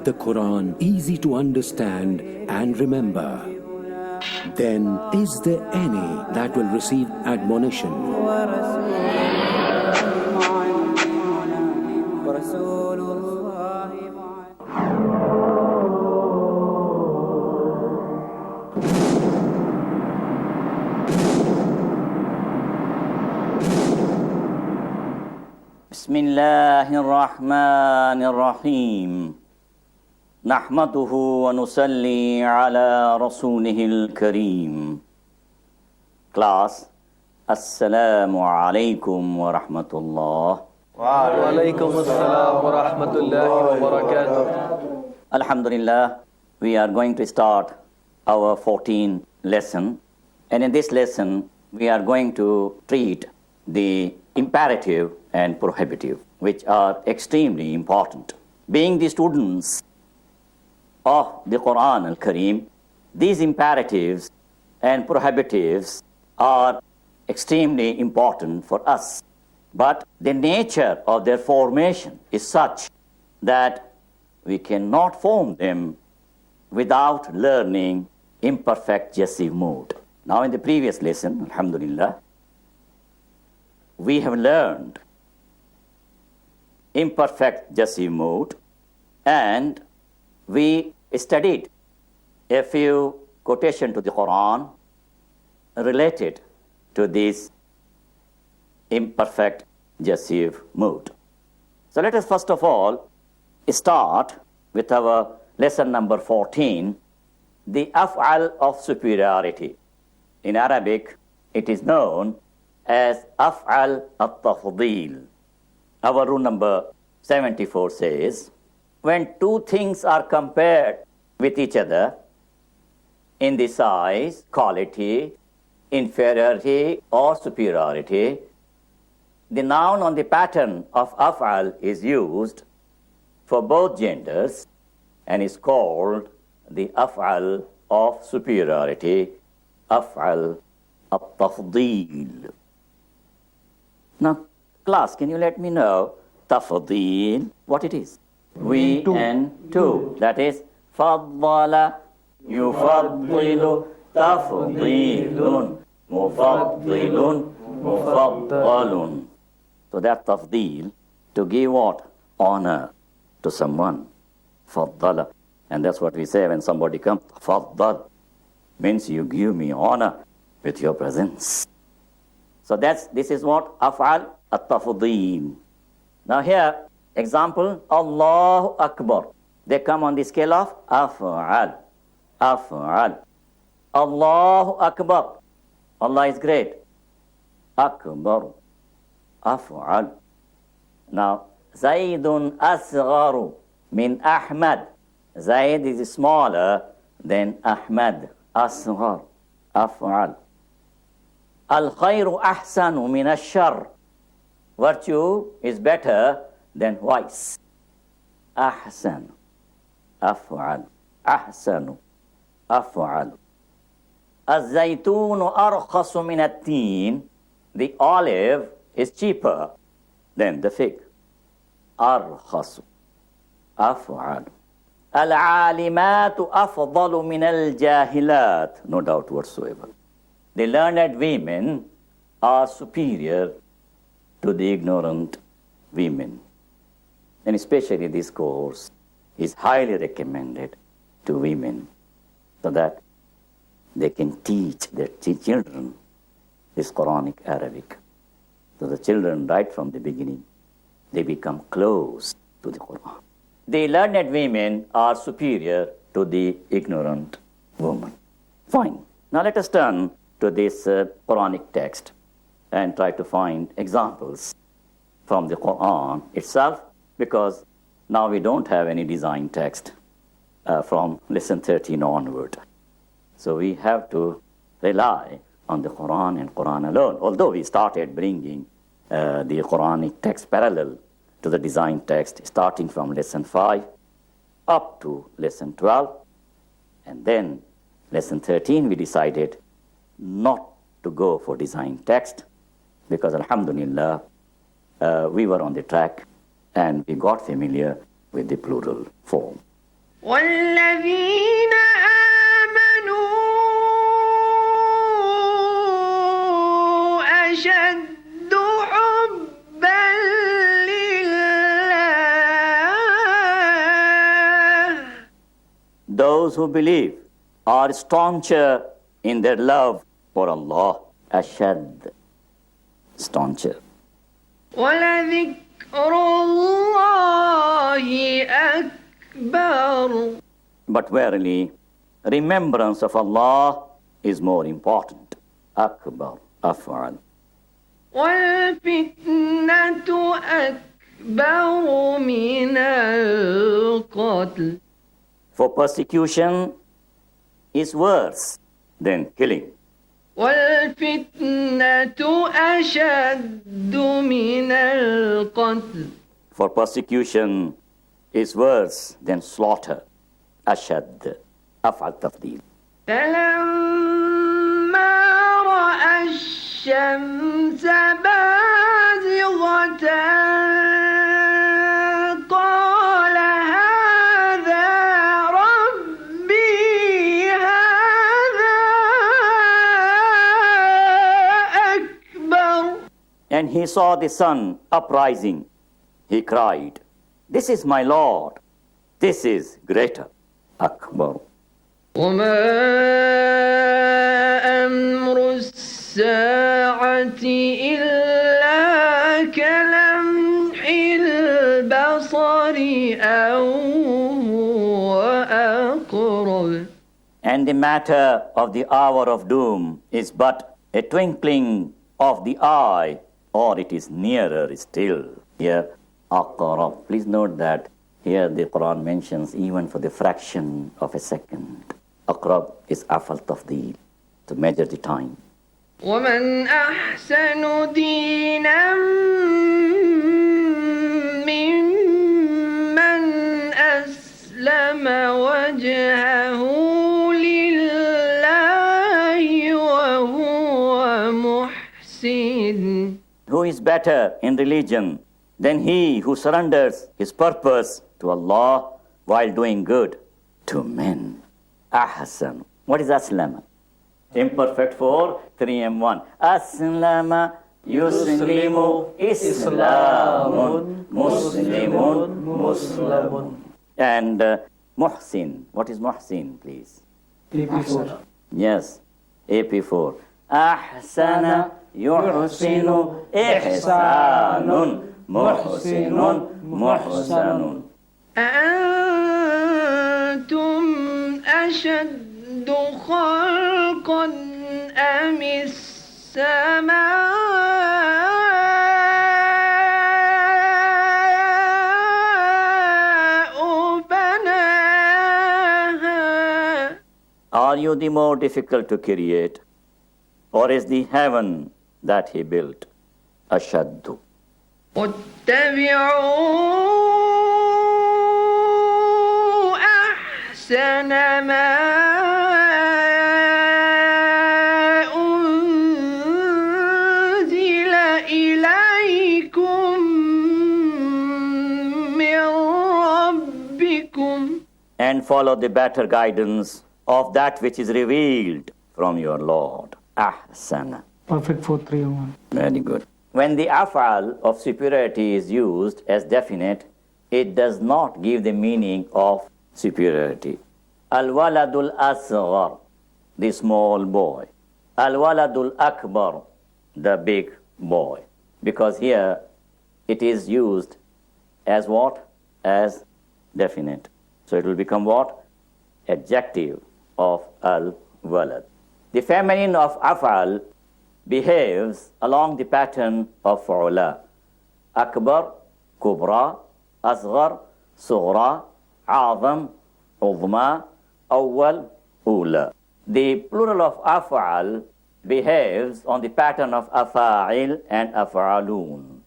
the Quran easy to understand and remember? Then is there any that will receive admonition? Bismillahir Rahmanir Rahim. Nahmaduhu wa nusalli ala rasulihil kareem. Class, Assalamu alaikum wa rahmatullah. Wa alaikum assalam wa rahmatullahi wa barakatuh. Alhamdulillah, we are going to start our 14th lesson. And in this lesson, we are going to treat the imperative and prohibitive, which are extremely important. Being the students of the Quran al-Kareem, these imperatives and prohibitives are extremely important for us. But the nature of their formation is such that we cannot form them without learning imperfect gesive mood. Now in the previous lesson, alhamdulillah, we have learned imperfect gesive mood, and we studied a few quotations to the Quran related to this imperfect gesive mood. So let us first of all start with our lesson number 14, the af'al of superiority. In Arabic, it is known as af'al at-tafdeel. Our rule number 74 says, when two things are compared with each other in the size, quality, inferiority, or superiority, the noun on the pattern of af'al is used for both genders and is called the af'al of superiority, af'al at-tafdeel. Now, class, can you let me know tafdeel, what it is? We and two. That is faddala, yufaddilu, tafdeelun, mufaddilun, mufaddalun. So that tafdeel, to give what? Honor to someone. Faddala. And that's what we say when somebody comes. Faddal means you give me honor with your presence. So this is what? Af'al at-tafdeel. Now here, example, Allahu Akbar. They come on the scale of af'al. Af'al. Allahu Akbar. Allah is great. Akbar. Af'al. Now, Zaydun asgharu min Ahmad. Zayd is smaller than Ahmad. Asghar. Af'al. Al-khayru ahsanu min ash-sharr. Virtue is better than vice. Ahsan. Af'al. Ahsanu. Af'al. Az-zaytunu arkhasu min at-tin. The olive is cheaper than the fig. Arkhasu. Af'al. Al-alimatu afdalu min al-jahilat. No doubt whatsoever. The learned women are superior to the ignorant women. And especially this course is highly recommended to women so that they can teach their children this Quranic Arabic. So the children, right from the beginning, they become close to the Quran. The learned women are superior to the ignorant woman. Fine. Now let us turn to this Quranic text and try to find examples from the Quran itself, because now we don't have any design text from lesson 13 onward. So we have to rely on the Quran and Quran alone, although we started bringing the Quranic text parallel to the design text, starting from lesson 5 up to lesson 12. And then lesson 13 we decided not to go for design text, because alhamdulillah, we were on the track and we got familiar with the plural form. والذين آمنوا أشد حبا لله. Those who believe are stauncher in their love for Allah. Ashad, stauncher. ولذكر الله أكبر. But verily, remembrance of Allah is more important. Akbar, af'al. والفتنة أكبر من القتل. For persecution is worse than killing. والفتنة أشد من القتل. For persecution is worse than slaughter. Ashad, af'al tafdeel. فلما رأى الشمس بازغة قال هذا ربي هذا أكبر. And he saw the sun uprising. He cried, "This is my Lord. This is greater." Akbar. وما أمر الساعة إلا كلمح البصر أو هو أقرب. And the matter of the hour of doom is but a twinkling of the eye, or it is nearer still. Here, aqrab. Please note that here the Quran mentions even for the fraction of a second. Aqrab is afal tafdeel, to measure the time. ومن أحسن دينا ممن أسلم وجهه لله وهو محسن. Who is better in religion than he who surrenders his purpose to Allah while doing good to men? Ahsan. What is aslama? Imperfect for 3M1. Aslama yuslimu islamun muslimun muslimun. And muhsin. What is muhsin, please? AP4. Yes, AP4. Ahsana yuhsinu ihsanun muhsinun muhsanun. أأنتم أشد خلقا أم السماء بناها. Are you the more difficult to create, or is the heaven that he built? Ashaddu. واتبعوا أحسن ما أنزل إليكم من ربكم. And follow the better guidance of that which is revealed from your Lord. Ahsana. Perfect for 301. Very good. When the af'al of superiority is used as definite, it does not give the meaning of superiority. Al-waladul asghar, the small boy. Al-waladul akbar, the big boy. Because here it is used as what? As definite. So it will become what? Adjective of al-walad. The feminine of af'al behaves along the pattern of fu'ula. Akbar, kubra, asghar, sughra, azam, uzma, awwal, ula. The plural of af'al behaves on the pattern of afa'il and af'alun.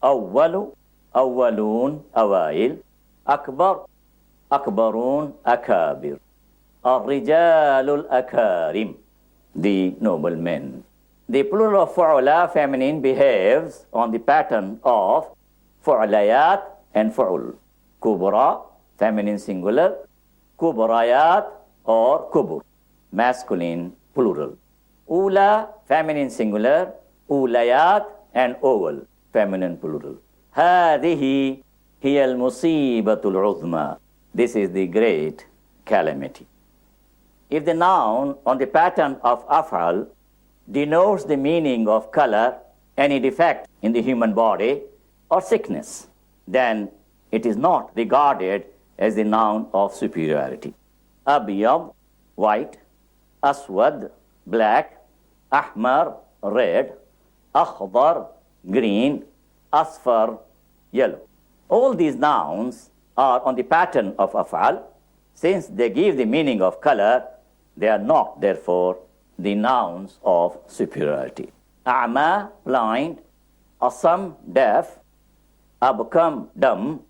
Awwalu, awwalun, awail. Akbar, akbarun, akabir. Ar-rijalul akarim, the noble men. The plural of fu'ula, feminine, behaves on the pattern of fu'layat and fu'ul. Kubra, feminine singular. kubrayat or kubur, masculine plural. Ula, feminine singular, ulayat and oval, feminine plural. هذه هي المصيبة العظمى. This is the great calamity. If the noun on the pattern of af'al denotes the meaning of color, any defect in the human body, or sickness, then it is not regarded as the noun of superiority. Abyad, white, aswad, black, ahmar, red, akhdar, green, asfar, yellow. All these nouns are on the pattern of af'al. Since they give the meaning of color, they are not, therefore, the nouns of superiority. A'ma, blind, asam, deaf, abkam, dumb,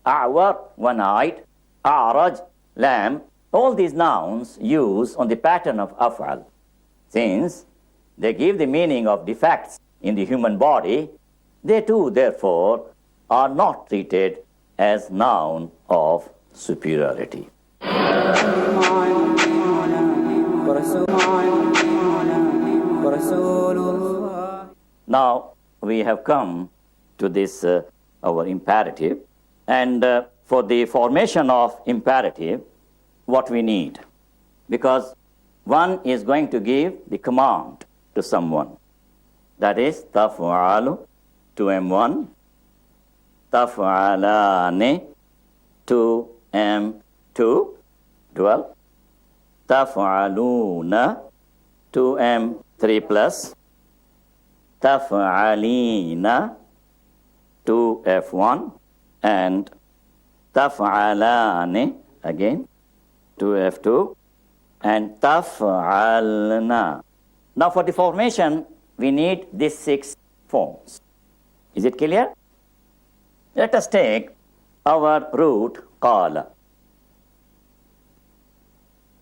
a'war, one-eyed, a'raj, lamb. All these nouns use on the pattern of af'al. Since they give the meaning of defects in the human body, they too, therefore, are not treated as noun of superiority. Now we have come to this our imperative, and for the formation of imperative, what we need, because one is going to give the command to someone, that is taf'alu to M1, taf'alani to M2, dual, taf'aluna to M3 plus, taf'alina to F1, and taf'alani again to F2, and taf'alna. Now for the formation, we need these 6 forms. Is it clear? Let us take our root qala.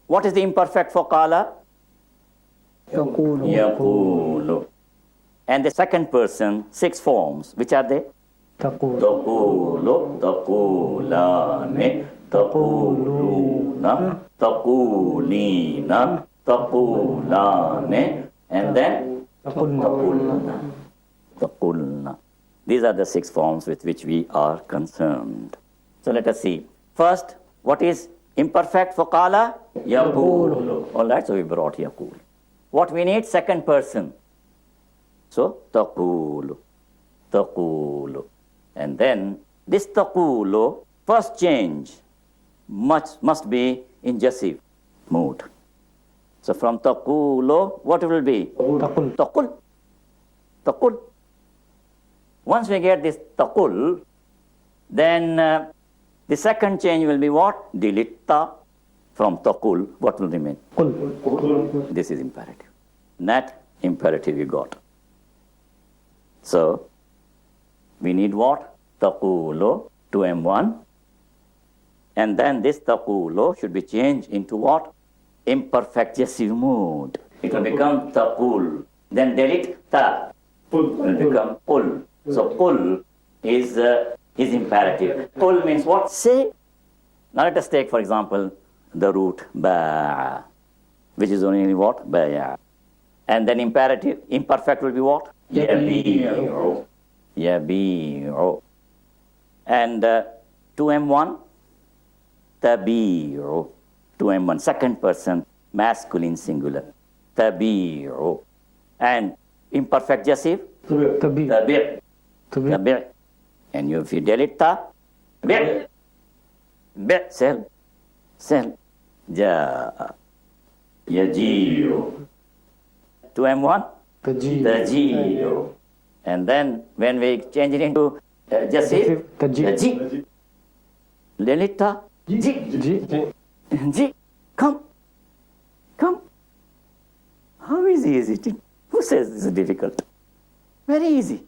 What is the imperfect for qala? Yaqulu. And the second person, 6 forms. Which are they? Taqulu, taqulani, taquluna, taqulina, taqulane, and then taqulna. Taqulna. These are the 6 forms with which we are concerned. So let us see. First, what is imperfect for qala? Yaqulu. All right, so we brought yaqul. What we need? Second person. So, taqulu, taqulu. And then, this taqulu, first change must be in jasiv mood. So, from taqulu, what will be? Taqul. Taqul. Taqul. Once we get this taqul, then the second change will be what? Delete ta. From taqul, what will remain? Qul. This is imperative. That imperative you got. So, we need what? Taqulu to M1. And then this taqulu should be changed into what? Imperfect jasiv mood. It will become taqul. Then delete ta. It will become qul. So, qul is imperative. Qul means what? Say. Now let us take, for example, the root ba, which is only what? Ba. And then imperative, imperfect will be what? Yabi'u. Yabi'u. And 2M1, tabi'u. 2M1, second person, masculine singular. Tabi'u. And imperfect jasiv? Tabi'. Tabi'. And if you delete ta, bi'. Bi', sell. Sell. Ja. Yaji'u. 2M1? Taji'u. And then when we change it into jasiv, taji. Lelita, ji. Ji. Come. Come. How easy is it? Who says this is difficult? Very easy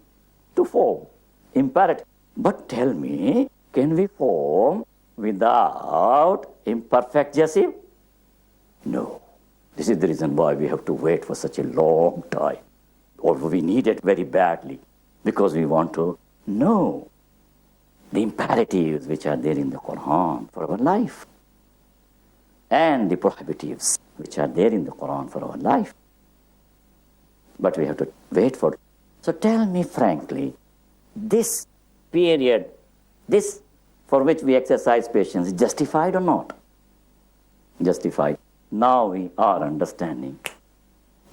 to form. Imperative. But tell me, can we form without imperfect jasiv? No. This is the reason why we have to wait for such a long time. Or we need it very badly because we want to know the imperatives which are there in the Quran for our life. and the prohibitives which are there in the Quran for our life. But we have to wait for it. So tell me frankly, this period, this for which we exercise patience, is justified or not? Justified. Now we are understanding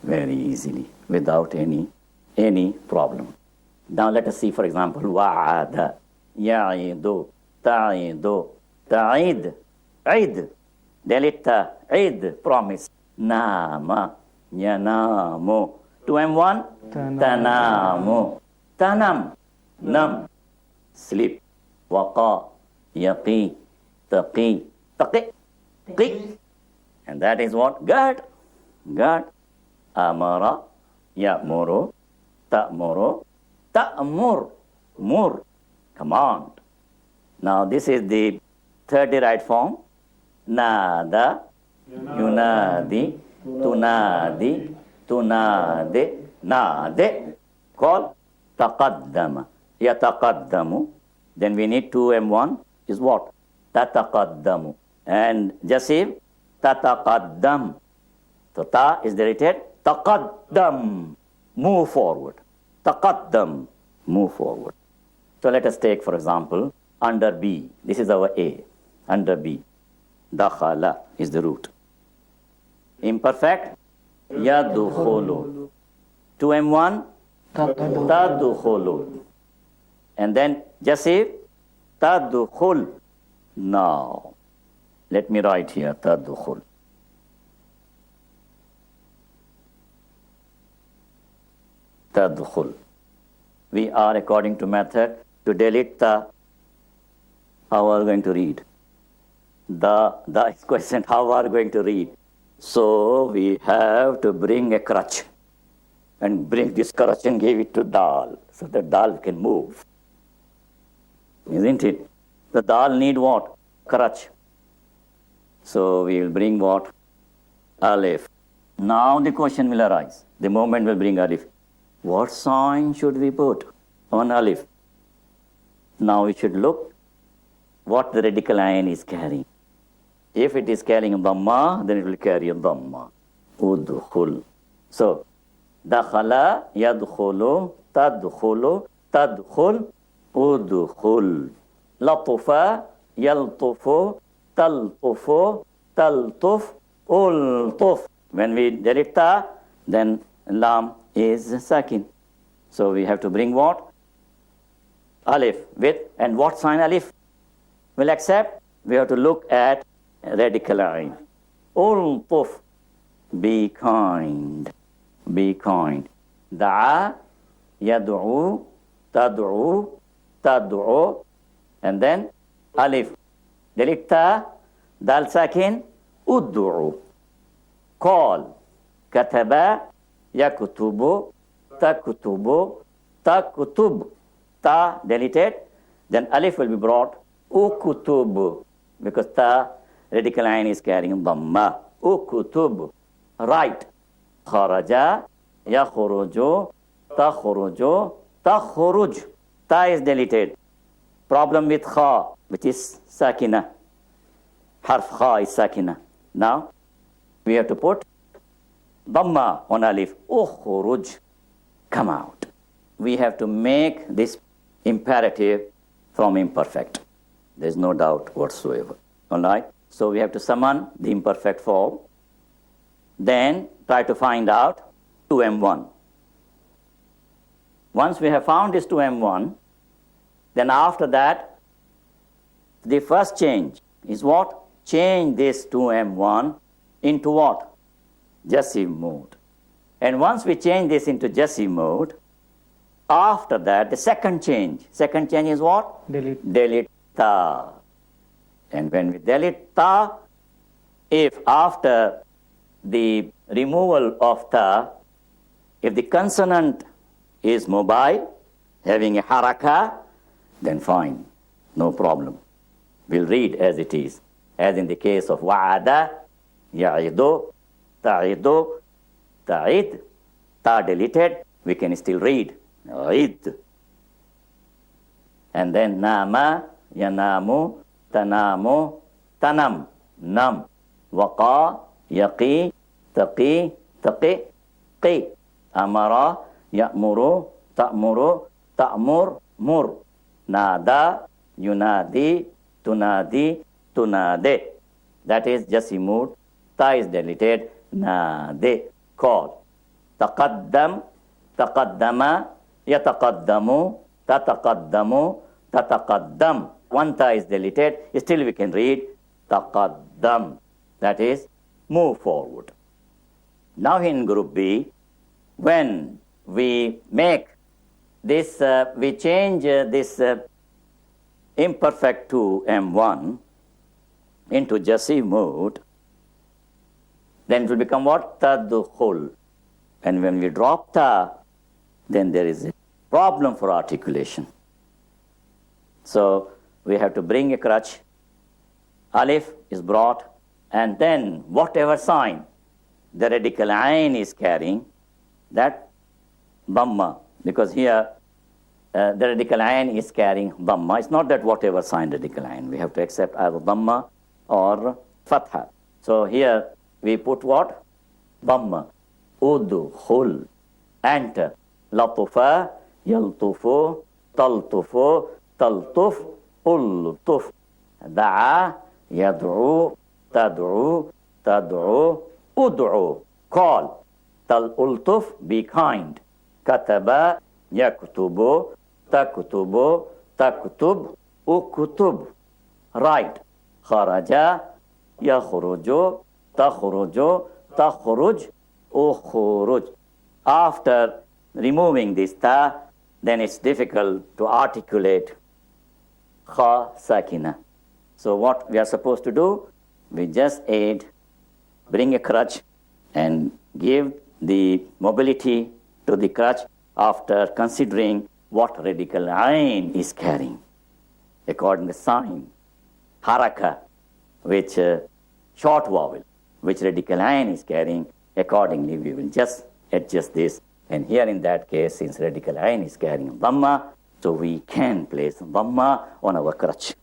very easily, without any problem. Now let us see, for example, wa'ada, ya'idu, ta'idu, ta'id, id, delita, id, promise, nama, yanamu, 2 and 1, tanamu, tanam, nam, sleep, waqa, yaqi, taqi, taqi, qi. And that is what? God. God. Amara, ya'muru, ta'muru, ta'mur, mur, command. Now this is the third derived form. Nada, yunadi, tunadi, tunade, nade. Call taqaddama, yataqaddamu. Then we need 2 and 1 is what? Tataqaddamu. And Jasib, tataqaddam. So ta is deleted. Taqaddam, move forward. Taqaddam, move forward. So let us take, for example, under B. This is our A. Under B. Dakhala is the root. Imperfect. Yadukhulu. 2 and 1. Tadukhulu. And then Jasib. Tadukhul. Now, let me write here. Tadukhul. Tadkhul. We are, according to method, to delete the, how are we going to read? The is question, how are we going to read? So we have to bring a crutch and bring this crutch and give it to Dal, so that Dal can move. Isn't it? The Dal need what? Crutch. So we will bring what? Alif. Now the question will arise. The moment will bring Alif. What sign should we put on Alif? Now we should look what the radical ayn is carrying. If it is carrying Dhamma, then it will carry a Dhamma. Udkhul. So, Dakhala, Yadkhulu, Tadkhulu, Tadkhul, Udkhul. Latufa, Yaltufu, Taltufu, Taltuf, Ultuf. When we delete ta, then Lam is sakin. So we have to bring what? Alif with, and what sign Alif will accept? We have to look at radical ayn. Ultuf, be kind, be kind. Da'a, yad'u, tad'u, tad'u, and then Alif. Delete ta, dal sakin, ud'u. Call, kataba, yakutubu, takutubu, takutub. Ta deleted, then Alif will be brought, ukutub, because ta radical ayn is carrying Dhamma. Ukutub, right. Kharaja, yakhuruju, takhuruju, takhuruj. Ta is deleted. Problem with kha, which is sakina. Harf kha is sakina. Now, we have to put Dhamma on Alif. Ukhuruj, come out. We have to make this imperative from imperfect. There's no doubt whatsoever. All right? So we have to summon the imperfect form. Then try to find out 2M1. Once we have found this 2M1, then after that, the first change is what? Change this 2M1 into what? Jassim mode. And once we change this into Jassim mode, after that, the second change is what? Delete ta. And when we delete ta, if after the removal of ta, if the consonant is mobile, having a haraka, then fine, no problem. We'll read as it is. As in the case of wa'ada, ya'idu, ta'idu, ta'id, ta deleted, we can still read. Id. And then nama, yanamu, tanamu, tanam, nam. waqa, yaqi, taqi, taqi, qi. Amara, ya'muru, ta'muru, ta'mur, mur. Nada, yunadi, tunadi, tunade. That is jasimud. Ta is deleted. Nade, call. Taqaddam, taqaddama, yataqaddamu, tataqaddamu, tataqaddam. One ta is deleted. Still we can read taqaddam. That is move forward. Now in group B, when we make this, we change this imperfect to M1 into jasim mode, then it will become what? Tadkhul. And when we drop ta, then there is a problem for articulation. So we have to bring a crutch. Alif is brought, and then whatever sign the radical ayn is carrying, that dhamma, because here the radical ayn is carrying dhamma. It's not that whatever sign radical ayn. We have to accept either dhamma or fatha. So here we put what? Dhamma. Udkhul. Enter. Latufa, yaltufu, taltufu, taltuf, ultuf. Da'a, yad'u, tad'u, tad'u, ud'u. Call. Tal ultuf, be kind. Kataba, yaktubu, taktubu, taktub, uktub. Write. Kharaja, yakhruju, takhruju, takhruj, ukhruj. After removing this ta, then it's difficult to articulate kha sakina. So what we are supposed to do? We just aid, bring a crutch and give the mobility to the crutch after considering what radical ayn is carrying. According to sign, haraka, which short vowel, which radical ayn is carrying, accordingly we will just adjust this. And here in that case, since radical ayn is carrying dhamma, so we can place dhamma on our crutch.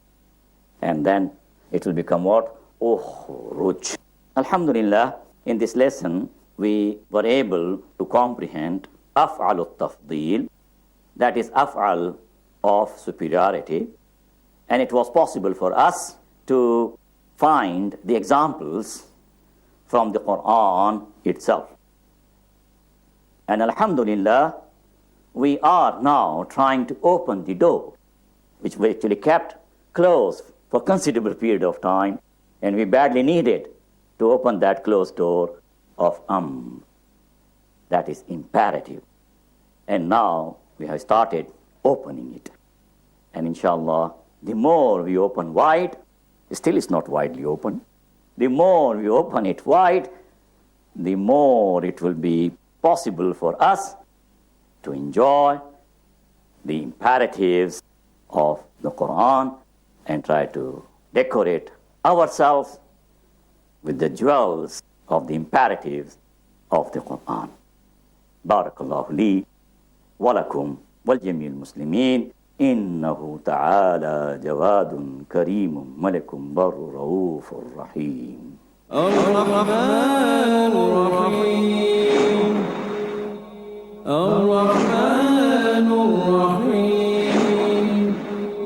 And then it will become what? Ukhruj. Alhamdulillah, in this lesson, we were able to comprehend af'al al-tafdeel, that is af'al of superiority. And it was possible for us to find the examples from the Quran itself. And alhamdulillah, we are now trying to open the door, which we actually kept closed for a considerable period of time, and we badly needed to open that closed door of that is imperative. And now we have started opening it. And inshallah, the more we open wide, still it's not widely open. The more we open it wide, the more it will be possible for us to enjoy the imperatives of the Quran and try to decorate ourselves with the jewels of the imperatives of the Quran. Barakallahu li wa lakum wal jamil muslimin. إنه تعالى جواد كريم ملك بر رؤوف رحيم. الرحمن الرحيم الرحمن الرحيم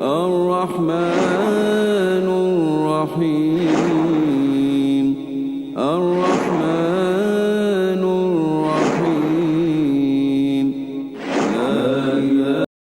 الرحمن الرحيم